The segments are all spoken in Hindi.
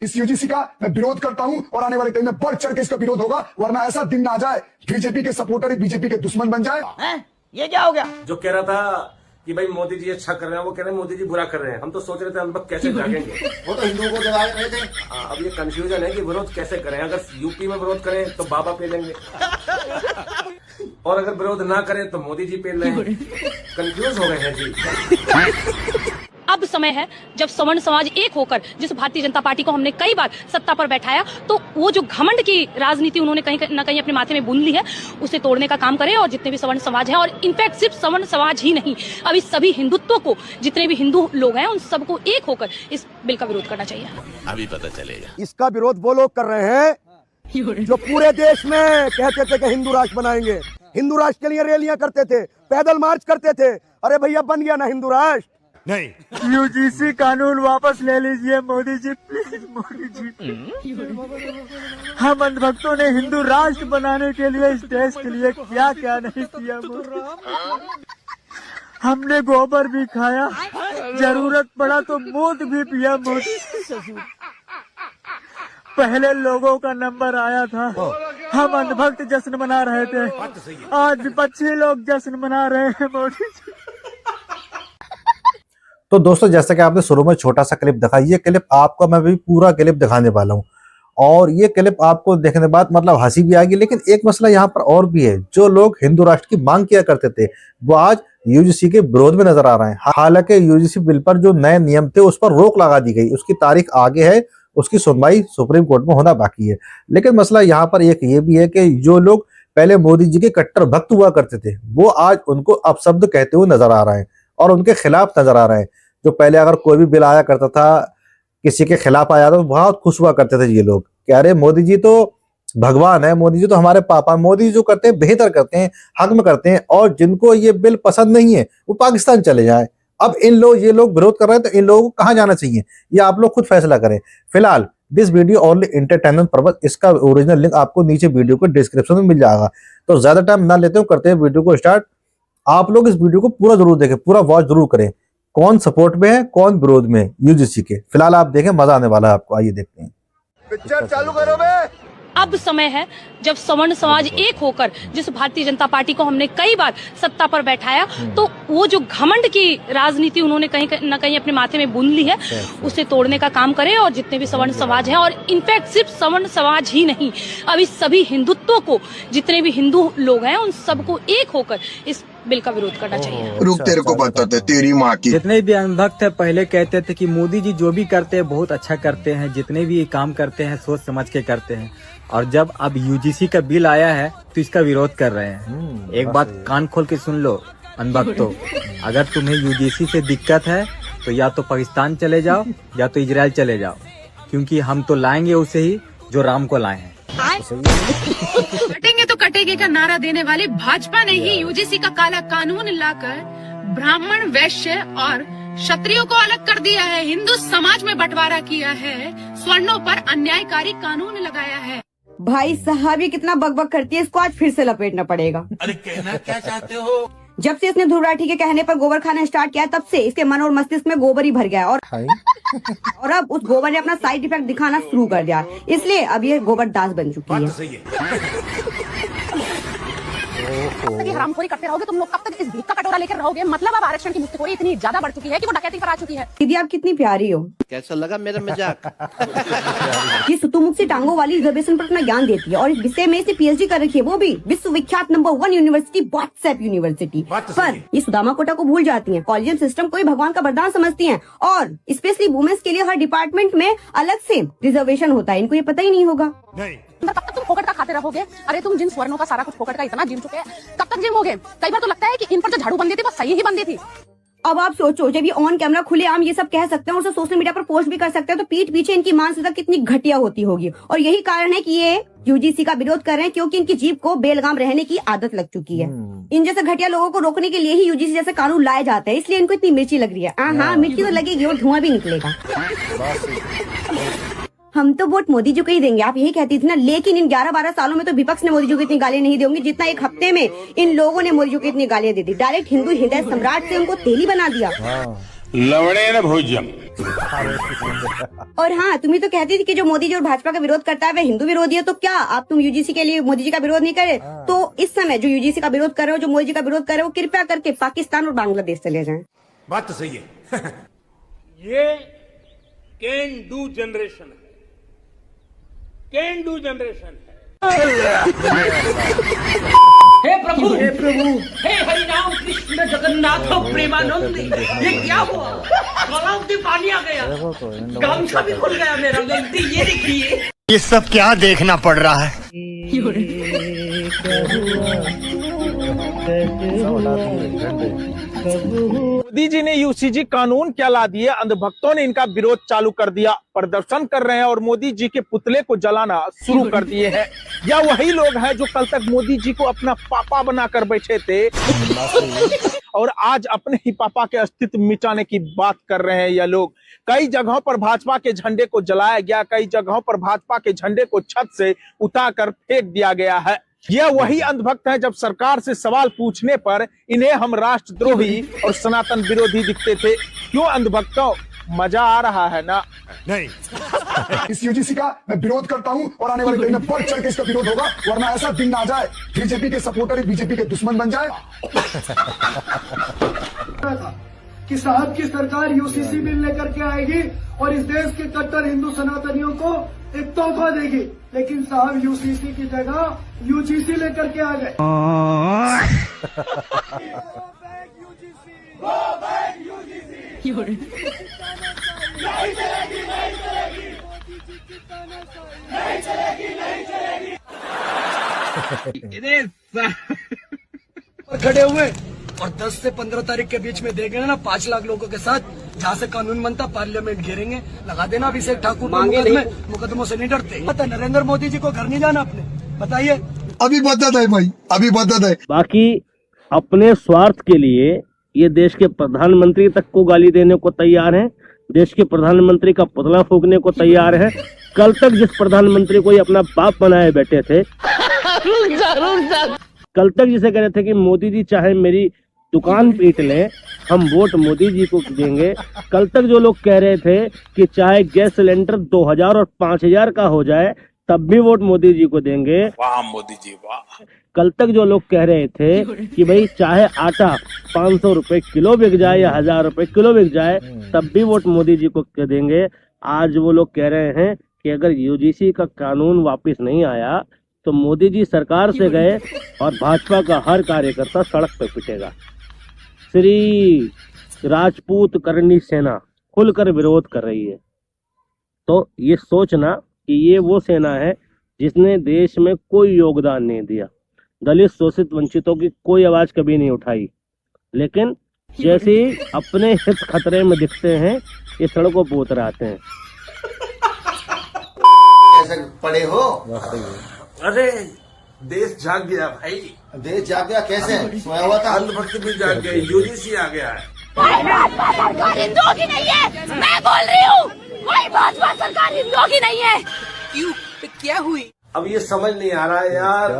इस यूजीसी का मैं विरोध करता हूं और आने वाले टाइम में बढ़ चढ़ के इसका विरोध होगा, वरना ऐसा दिन ना आ जाए बीजेपी के सपोर्टर ही बीजेपी के दुश्मन बन जाए। ये क्या हो गया? जो कह रहा था कि भाई मोदी जी अच्छा कर रहे हैं, वो कह रहे हैं मोदी जी बुरा कर रहे हैं। हम तो सोच रहे थे हम लोग कैसे जागेंगे। वो तो हिंदुओं को जगा रहे थे। अब ये कंफ्यूजन है कि विरोध कैसे करें। अगर यूपी में विरोध करें तो बाबा पे लेंगे और अगर विरोध ना करें तो मोदी जी पे लेंगे। कंफ्यूज हो गए हैं जी। अब समय है जब सवर्ण समाज एक होकर, जिस भारतीय जनता पार्टी को हमने कई बार सत्ता पर बैठाया, तो वो जो घमंड की राजनीति उन्होंने कहीं न कहीं अपने माथे में बुन ली है, उसे तोड़ने का काम करें। और जितने भी सवर्ण समाज हैं, और इनफैक्ट सिर्फ सवर्ण समाज ही नहीं, अभी सभी हिंदुत्व को, जितने भी हिंदू लोग हैं, उन सबको एक होकर इस बिल का विरोध करना चाहिए। अभी पता चलेगा। इसका विरोध वो लोग कर रहे हैं जो पूरे देश में कहते थे कि हिंदू राष्ट्र बनाएंगे, हिंदू राष्ट्र के लिए रैलियां करते थे, पैदल मार्च करते थे। अरे भैया, बन गया ना हिंदू राष्ट्र। नहीं, यूजीसी कानून वापस ले लीजिए मोदी जी, प्लीज मोदी जी। हम अंधभक्तों ने हिंदू राष्ट्र बनाने के लिए इस देश के लिए क्या क्या नहीं किया मोदी। हमने गोबर भी खाया, जरूरत पड़ा तो मूत भी पिया मोदी। पहले लोगों का नंबर आया था, हम अंधभक्त जश्न मना रहे थे, आज विपक्षी लोग जश्न मना रहे हैं मोदी जी। तो दोस्तों, जैसा कि आपने शुरू में छोटा सा क्लिप दिखाई, ये क्लिप आपको मैं भी पूरा क्लिप दिखाने वाला हूँ। और ये क्लिप आपको देखने के बाद मतलब हंसी भी आएगी, लेकिन एक मसला यहाँ पर और भी है। जो लोग हिंदू राष्ट्र की मांग किया करते थे, वो आज यूजीसी के विरोध में नजर आ रहे हैं। हालांकि यूजीसी बिल पर जो नए नियम थे, उस पर रोक लगा दी गई, उसकी तारीख आगे है, उसकी सुनवाई सुप्रीम कोर्ट में होना बाकी है। लेकिन मसला यहाँ पर एक ये भी है कि जो लोग पहले मोदी जी के कट्टर भक्त हुआ करते थे, वो आज उनको अपशब्द कहते हुए नजर आ रहे हैं और उनके खिलाफ नजर आ रहे हैं। जो पहले अगर कोई भी बिल आया करता था, किसी के खिलाफ आया तो बहुत खुश हुआ करते थे ये लोग, कह रहे मोदी जी तो भगवान है, मोदी जी तो हमारे पापा, मोदी जी जो करते हैं बेहतर करते हैं, हक में करते हैं। और जिनको ये बिल पसंद नहीं है वो पाकिस्तान चले जाएं। अब ये लोग विरोध कर रहे हैं, तो इन लोगों को कहाँ जाना चाहिए, ये आप लोग खुद फैसला करें। फिलहाल this video only entertainment purpose, इसका ओरिजिनल लिंक आपको नीचे वीडियो को डिस्क्रिप्शन में मिल जाएगा। तो ज्यादा टाइम ना लेते हुए करते हैं वीडियो को स्टार्ट। आप लोग इस वीडियो को पूरा जरूर देखें, पूरा वॉच जरूर करें, कौन सपोर्ट में है कौन विरोध में यूजीसी के। फिलहाल आप देखें, मजा आने वाला है आपको। आइए देखते हैं। पिक्चर चालू करो बे। अब समय है जब सवर्ण समाज एक होकर, जिस भारतीय जनता पार्टी को हमने कई बार सत्ता पर बैठाया, तो वो जो घमंड की राजनीति उन्होंने कहीं न कहीं अपने माथे में बुन ली है, उसे तोड़ने का काम करें। और जितने भी सवर्ण समाज हैं, और इनफैक्ट सिर्फ सवर्ण समाज ही नहीं, अभी सभी हिंदुत्व को, जितने भी हिंदू लोग हैं, उन सबको एक होकर इस बिल का विरोध करना चाहिए। रुक, तेरे को बताते तेरी माँ की। जितने भी अंधभक्त है पहले कहते थे कि मोदी जी जो भी करते हैं बहुत अच्छा करते हैं, जितने भी काम करते हैं सोच समझ के करते हैं। और जब अब यूजीसी का बिल आया है तो इसका विरोध कर रहे हैं। एक बात कान खोल के सुन लो अनभक्तों, अगर तुम्हें यूजीसी से दिक्कत है तो या तो पाकिस्तान चले जाओ या तो इजराइल चले जाओ, क्योंकि हम तो लाएंगे उसे ही जो राम को लाए हैं। कटेंगे तो कटेंगे का नारा देने वाले भाजपा ने ही यूजीसी का काला कानून लाकर ब्राह्मण, वैश्य और क्षत्रियों को अलग कर दिया है, हिंदू समाज में बंटवारा किया है, स्वर्णों पर अन्यायकारी कानून लगाया है। भाई साहब, ये कितना बकबक करती है, इसको आज फिर से लपेटना पड़ेगा। अरे कहना क्या चाहते हो? जब से इसने ध्रुव राठी के कहने पर गोबर खाना स्टार्ट किया, तब से इसके मन और मस्तिष्क में गोबर ही भर गया। और अब उस गोबर ने अपना साइड इफेक्ट दिखाना शुरू कर दिया, इसलिए अब ये गोबर दास बन चुकी है। हरामखोरी करते रहोगे तुम लोग, कब तक इस भीख का कटोरा लेकर रहोगे? मतलब अब आरक्षण की मुफ्तखोरी इतनी ज्यादा बढ़ चुकी है कि वो डकैती पर आ चुकी है। दीदी, आप कितनी प्यारी हो। कैसा लगा मेरा मजाक? ये सुतुमुख से टांगों वाली रिजर्वेशन पर अपना ज्ञान देती है, और इस विषय में इसे पीएचडी कर रखी है, वो भी विश्वविख्यात नंबर 1 यूनिवर्सिटी, व्हाट्सएप यूनिवर्सिटी। पर ये सुदामा कोटा को भूल जाती है, कॉलेजियम सिस्टम को ही भगवान का वरदान समझती है, और स्पेशली वुमेन्स के लिए हर डिपार्टमेंट में अलग से रिजर्वेशन होता है। इनको ये पता ही नहीं होगा। कब तक तुम फोकट का खाते रहोगे? अरे तुम जिन स्वर्णों का सारा कुछ फोकट का इतना जिम चुके हैं, कब तक जिमोगे? कई बार तो लगता है कि इन पर जो झाड़ू बंदी थी वो सही ही बंदी थी। अब आप सोचो, जब ये ऑन कैमरा खुले आम ये सब कह सकते हैं और उसे सोशल मीडिया पर पोस्ट भी कर सकते हैं, तो पीठ पीछे इनकी मानसिकता कितनी घटिया होती होगी। और यही कारण है कि ये यूजीसी का विरोध कर रहे हैं, क्योंकि इनकी जीभ को बेलगाम रहने की आदत लग चुकी है। इन जैसे घटिया लोगों को रोकने के लिए ही यूजीसी जैसे कानून लाए जाते हैं, इसलिए इनको इतनी मिर्ची लग रही है। हाँ, मिर्ची तो लगेगी और धुआं भी निकलेगा। हम तो वोट मोदी जी को ही देंगे, आप यही कहती थी ना। लेकिन इन 11-12 सालों में तो विपक्ष ने मोदी जी को इतनी गालियां नहीं दी होंगी जितना एक हफ्ते में इन लोगों ने मोदी जी को इतनी गालियां दी थी। डायरेक्ट हिंदू हृदय सम्राट से उनको तेली बना दिया। लवड़े न भोजन। और हाँ, तुम्हें तो कहती थी कि जो मोदी जी और भाजपा का विरोध करता है वह हिंदू विरोधी है। तो क्या आप तुम यूजीसी के लिए मोदी जी का विरोध नहीं करे? तो इस समय जो यूजीसी का विरोध कर रहे हो, जो मोदी जी का विरोध कर रहे हो, कृपया करके पाकिस्तान और बांग्लादेश चले जाएं। बात तो सही है। ये कैन डू जनरेशन है, कैन डू जनरेशन है। हे प्रभु, हे प्रभु, हे हरि राम कृष्ण जगन्नाथ प्रेमानंद, ये क्या हुआ? गलाव में पानी आ गया, गामछा भी खुल गया मेरा। गलती ये देखिए, ये सब क्या देखना पड़ रहा है? मोदी जी ने यूसीजी कानून क्या ला दिए, अंधभक्तों ने इनका विरोध चालू कर दिया, प्रदर्शन कर रहे हैं और मोदी जी के पुतले को जलाना शुरू कर दिए हैं। या वही लोग हैं जो कल तक मोदी जी को अपना पापा बनाकर बैठे थे और आज अपने ही पापा के अस्तित्व मिटाने की बात कर रहे हैं। यह लोग, कई जगहों पर भाजपा के झंडे को जलाया गया, कई जगहों पर भाजपा के झंडे को छत से उतार फेंक दिया गया है। यह वही अंधभक्त हैं जब सरकार से सवाल पूछने पर इन्हें हम राष्ट्रद्रोही और सनातन विरोधी दिखते थे। क्यों अंधभक्तों, मजा आ रहा है ना? नहीं। इस यूजीसी का मैं विरोध करता हूं और आने वाले टाइम में बढ़ चढ़ के इसका विरोध होगा, वरना ऐसा दिन आ जाए बीजेपी के सपोर्टर ही बीजेपी के दुश्मन बन जाए। कि साहब की सरकार यूसीसी बिल लेकर के आएगी और इस देश के कट्टर हिंदू सनातनियों को एक तोहफा देगी, लेकिन साहब यूसीसी की जगह यूजीसी लेकर के आ गए। खड़े हुए और 10 से 15 तारीख के बीच में देखेंगे ना 5 लाख लोगों के साथ, जहाँ से कानून बनता पार्लियामेंट घेरेंगे। लगा देना अभिषेक ठाकुर मुकदमों से नहीं डरते। पता नरेंद्र मोदी जी को घर नहीं जाना आपने, बताइए। अभी बदत है भाई, अभी बदत है। बाकी अपने स्वार्थ के लिए ये देश के प्रधानमंत्री तक को गाली देने को तैयार हैं, देश के प्रधानमंत्री का पुतला फूंकने को तैयार है। कल तक जिस प्रधानमंत्री को ये अपना बाप बनाए बैठे थे, कल तक जिसे कह रहे थे कि मोदी जी चाहे मेरी दुकान पीट लें, हम वोट मोदी जी को देंगे। कल तक जो लोग कह रहे थे कि चाहे गैस सिलेंडर 2000 और 5000 का हो जाए तब भी वोट मोदी जी को देंगे। वाह मोदी जी वाह। कल तक जो लोग कह रहे थे कि भाई चाहे आटा 500 रुपए किलो बिक जाए या 1000 रुपए किलो बिक जाए तब भी वोट मोदी जी को देंगे, आज वो लोग कह रहे हैं कि अगर यूजीसी का कानून वापस नहीं आया तो मोदी जी सरकार से गए और भाजपा का हर कार्यकर्ता सड़क पे पिटेगा। श्री राजपूत करनी सेना खुलकर विरोध कर रही है। तो ये सोचना कि ये वो सेना है जिसने देश में कोई योगदान नहीं दिया, दलित शोषित वंचितों की कोई आवाज कभी नहीं उठाई, लेकिन जैसे ही अपने हित खतरे में दिखते हैं ये सड़कों पर उतर आते हैं। ऐसे पड़े हो? अरे देश जाग गया भाई। देश जाग गया कैसे? सोया हुआ था। अंधभक्त भी जाग गया, यूजीसी आ गया है। हिंदुओं की नहीं है, मैं बोल रही हूँ, कोई भाजपा सरकार हिंदुओं की नहीं है। क्यों? क्या हुई? अब ये समझ नहीं आ रहा यार,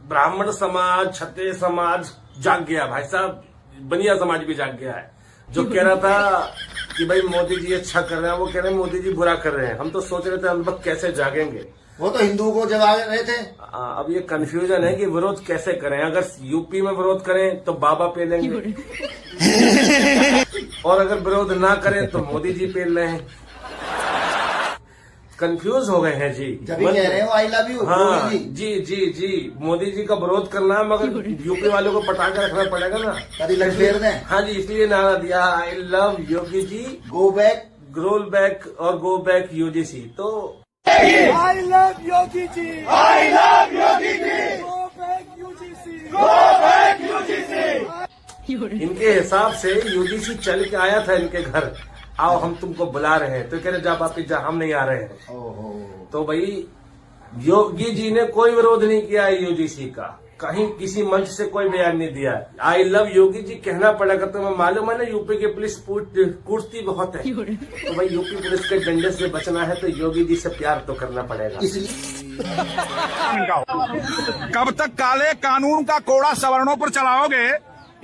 ब्राह्मण समाज, क्षत्रिय समाज जाग गया भाई साहब, बनिया समाज भी जाग गया है। जो कह रहा था कि भाई मोदी जी अच्छा कर रहे हैं, वो कह रहे हैं मोदी जी बुरा कर रहे हैं। हम तो सोच रहे थे अंधभक्त कैसे जागेंगे, वो तो हिंदुओं को जगा रहे थे। अब ये कंफ्यूजन है कि विरोध कैसे करें। अगर यूपी में विरोध करें तो बाबा पे लेंगे और अगर विरोध ना करें तो मोदी जी पे लें। कंफ्यूज हो गए हैं जी। जब कह रहे हो आई लव यू। हाँ जी जी जी, मोदी जी का विरोध करना है मगर यूपी वालों को पटा के रखना पड़ेगा ना। कभी लग फेर दें। हाँ जी, इसलिए नारा दिया I love Yogi ji, go back, ग्रोल बैक और गो बैक यूजीसी। तो I love Yogi ji, I love Yogi ji, go back UGC, go back UGC. इनके हिसाब से यूजीसी चल के आया था इनके घर, आओ हम तुमको बुला रहे हैं, तो कह रहे जा वापिस जा, हम नहीं आ रहे हैं। तो भाई योगी जी ने कोई विरोध नहीं किया है यूजीसी का, कहीं किसी मंच से कोई बयान नहीं दिया। आई लव योगी जी कहना पड़ेगा। तो मैं मालूम है ना यूपी की पुलिस कूटती बहुत है, तो भाई यूपी पुलिस के डंडे से बचना है तो योगी जी से प्यार तो करना पड़ेगा। कब तक काले कानून का कोड़ा सवर्णों पर चलाओगे?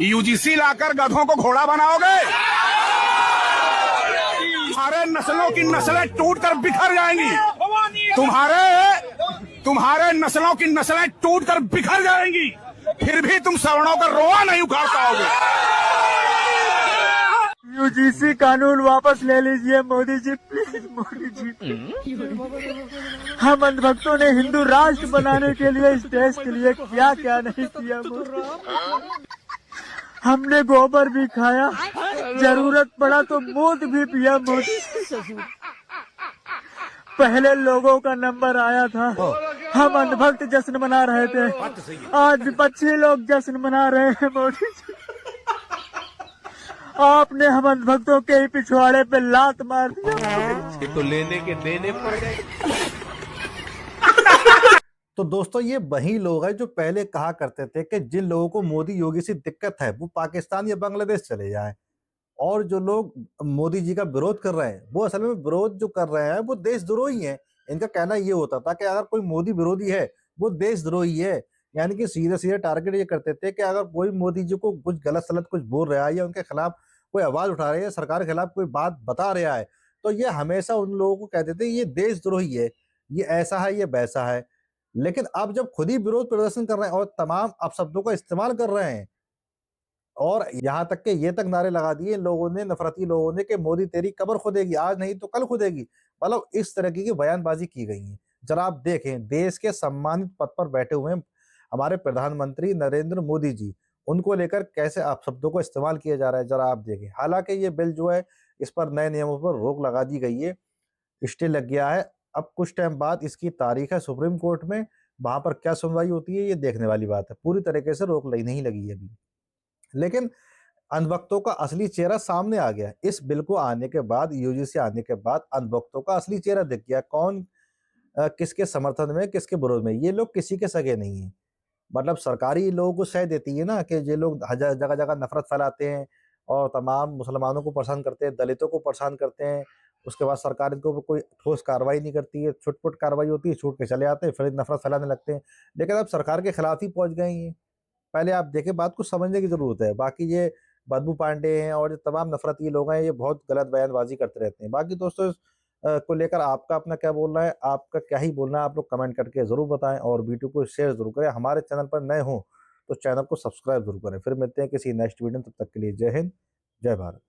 यूजीसी लाकर गधों को घोड़ा बनाओगे? तुम्हारे नस्लों की नस्लें टूटकर बिखर जाएंगी। तुम्हारे नस्लों की नस्लें टूटकर बिखर जाएंगी, फिर भी तुम सवर्णों का रोआ नहीं उखाड़ पाओगे। यूजीसी कानून वापस ले लीजिए मोदी जी, प्लीज मोदी जी। हम अंधभक्तों ने हिंदू राष्ट्र बनाने के लिए इस देश के लिए क्या क्या नहीं किया मोदी। हमने गोबर भी खाया, जरूरत पड़ा तो मूत भी पिया मोदी। पहले लोगों का नंबर आया था, हम अंधभक्त जश्न मना रहे थे, आज बच्चे लोग जश्न मना रहे हैं मोदी जी। आपने हम अंधभक्तों के ही पिछवाड़े पे लात मार दिया। तो लेने के देने पड़ गए। तो दोस्तों ये वही लोग हैं जो पहले कहा करते थे कि जिन लोगों को मोदी योगी से दिक्कत है वो पाकिस्तान या बांग्लादेश चले जाएं, और जो लोग मोदी जी का विरोध कर रहे हैं वो असल में विरोध जो कर रहे हैं वो देशद्रोही हैं। इनका कहना ये होता था कि अगर कोई मोदी विरोधी है वो देशद्रोही है, यानी कि सीधे सीधे टारगेट ये करते थे कि अगर कोई मोदी जी को कुछ गलत सलत कुछ बोल रहा है या उनके खिलाफ कोई आवाज उठा रहा है या सरकार के खिलाफ कोई बात बता रहा है तो ये हमेशा उन लोगों को कहते थे ये देशद्रोही है, ये ऐसा है, ये वैसा है। लेकिन अब जब खुद ही विरोध प्रदर्शन कर रहे हैं और तमाम अपशब्दों का इस्तेमाल कर रहे हैं और यहाँ तक के ये तक नारे लगा दिए इन लोगों ने, नफरती लोगों ने, कि मोदी तेरी कब्र खुदेगी, आज नहीं तो कल खुदेगी, मतलब इस तरह की बयानबाजी की गई है। जरा आप देखें, देश के सम्मानित पद पर बैठे हुए हमारे प्रधानमंत्री नरेंद्र मोदी जी, उनको लेकर कैसे अपशब्दों को इस्तेमाल किया जा रहा है, जरा आप देखें। हालांकि ये बिल जो है इस पर नए नियमों पर रोक लगा दी गई है, स्टे लग गया है। अब कुछ टाइम बाद इसकी तारीख है सुप्रीम कोर्ट में, वहां पर क्या सुनवाई होती है ये देखने वाली बात है। पूरी तरीके से रोक नहीं लगी है अभी, लेकिन अंधभक्तों का असली चेहरा सामने आ गया। इस बिल को आने के बाद, यूजीसी आने के बाद अंधभक्तों का असली चेहरा दिख गया, कौन किसके समर्थन में, किसके विरोध में। ये लोग किसी के सगे नहीं है, मतलब सरकारी लोगों को सह देती है ना कि ये लोग जगह जगह नफरत फैलाते हैं और तमाम मुसलमानों को परेशान करते हैं, दलितों को परेशान करते हैं। उसके बाद सरकार इनको ऊपर कोई ठोस कार्रवाई नहीं करती है, छुटपुट कार्रवाई होती है, छूट के चले आते हैं, फिर नफरत फैलाने लगते हैं। लेकिन अब सरकार के खिलाफ ही पहुंच गए हैं। पहले आप देखें, बात को समझने की जरूरत है। बाकी ये बदबू पांडे हैं और जो तमाम नफरती लोग हैं ये बहुत गलत बयानबाजी करते रहते हैं। बाकी दोस्तों को लेकर आपका अपना क्या बोलना है, आपका क्या ही बोलना है, आप लोग कमेंट करके जरूर बताएं और वीडियो को शेयर जरूर करें। हमारे चैनल पर नए हो तो चैनल को सब्सक्राइब जरूर करें। फिर मिलते हैं किसी नेक्स्ट वीडियो में, तब तक के लिए जय हिंद, जय भारत।